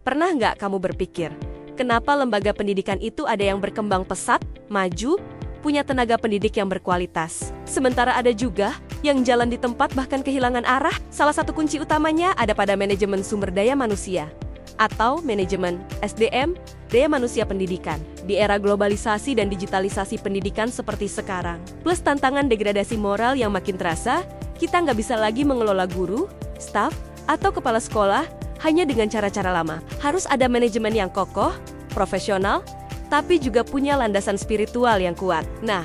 Pernah nggak kamu berpikir, kenapa lembaga pendidikan itu ada yang berkembang pesat, maju, punya tenaga pendidik yang berkualitas? Sementara ada juga yang jalan di tempat bahkan kehilangan arah. Salah satu kunci utamanya ada pada manajemen sumber daya manusia, atau manajemen SDM, daya manusia pendidikan. Di era globalisasi dan digitalisasi pendidikan seperti sekarang, plus tantangan degradasi moral yang makin terasa, kita nggak bisa lagi mengelola guru, staf, atau kepala sekolah hanya dengan cara-cara lama. Harus ada manajemen yang kokoh, profesional, tapi juga punya landasan spiritual yang kuat. Nah,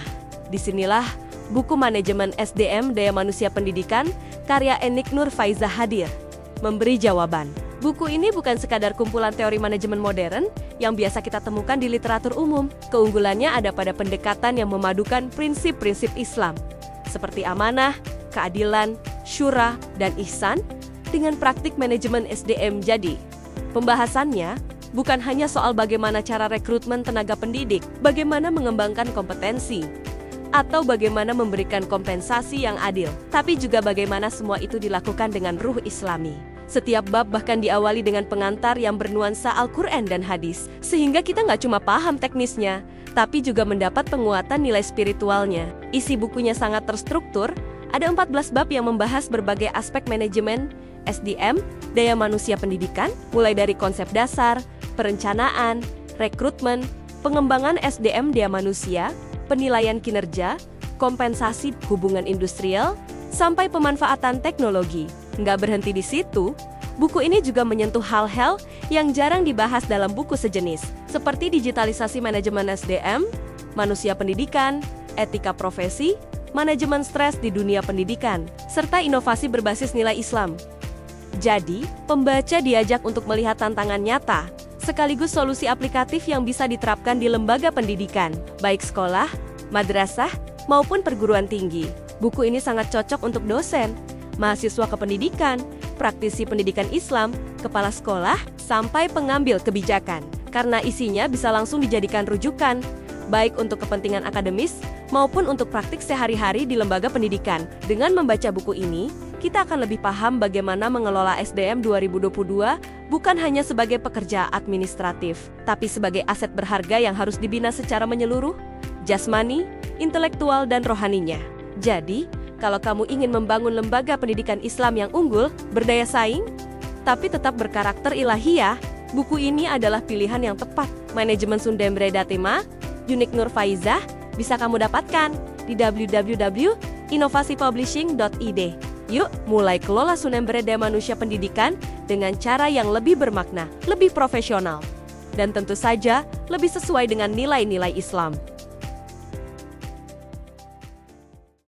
disinilah buku Manajemen SDM Daya Manusia Pendidikan karya Enik Nur Faizah hadir, memberi jawaban. Buku ini bukan sekadar kumpulan teori manajemen modern yang biasa kita temukan di literatur umum. Keunggulannya ada pada pendekatan yang memadukan prinsip-prinsip Islam, seperti amanah, keadilan, syura, dan ihsan, dengan praktik manajemen SDM. Jadi, pembahasannya bukan hanya soal bagaimana cara rekrutmen tenaga pendidik, bagaimana mengembangkan kompetensi, atau bagaimana memberikan kompensasi yang adil, tapi juga bagaimana semua itu dilakukan dengan ruh Islami. Setiap bab bahkan diawali dengan pengantar yang bernuansa Al-Quran dan hadis, sehingga kita nggak cuma paham teknisnya, tapi juga mendapat penguatan nilai spiritualnya. Isi bukunya sangat terstruktur, ada 14 bab yang membahas berbagai aspek manajemen SDM, daya manusia pendidikan, mulai dari konsep dasar, perencanaan, rekrutmen, pengembangan SDM daya manusia, penilaian kinerja, kompensasi hubungan industrial, sampai pemanfaatan teknologi. Nggak berhenti di situ, buku ini juga menyentuh hal-hal yang jarang dibahas dalam buku sejenis, seperti digitalisasi manajemen SDM, manusia pendidikan, etika profesi, manajemen stres di dunia pendidikan, serta inovasi berbasis nilai Islam. Jadi, pembaca diajak untuk melihat tantangan nyata, sekaligus solusi aplikatif yang bisa diterapkan di lembaga pendidikan, baik sekolah, madrasah, maupun perguruan tinggi. Buku ini sangat cocok untuk dosen, mahasiswa kependidikan, praktisi pendidikan Islam, kepala sekolah, sampai pengambil kebijakan. Karena isinya bisa langsung dijadikan rujukan, baik untuk kepentingan akademis maupun untuk praktik sehari-hari di lembaga pendidikan. Dengan membaca buku ini, kita akan lebih paham bagaimana mengelola SDM 2022 bukan hanya sebagai pekerja administratif, tapi sebagai aset berharga yang harus dibina secara menyeluruh, jasmani, intelektual, dan rohaninya. Jadi, kalau kamu ingin membangun lembaga pendidikan Islam yang unggul, berdaya saing, tapi tetap berkarakter ilahiyah, buku ini adalah pilihan yang tepat. Manajemen Sundembre Datema, Enik Nur Faizah, bisa kamu dapatkan di www.inovasipublishing.id. Yuk, mulai kelola sumber daya manusia pendidikan dengan cara yang lebih bermakna, lebih profesional, dan tentu saja lebih sesuai dengan nilai-nilai Islam.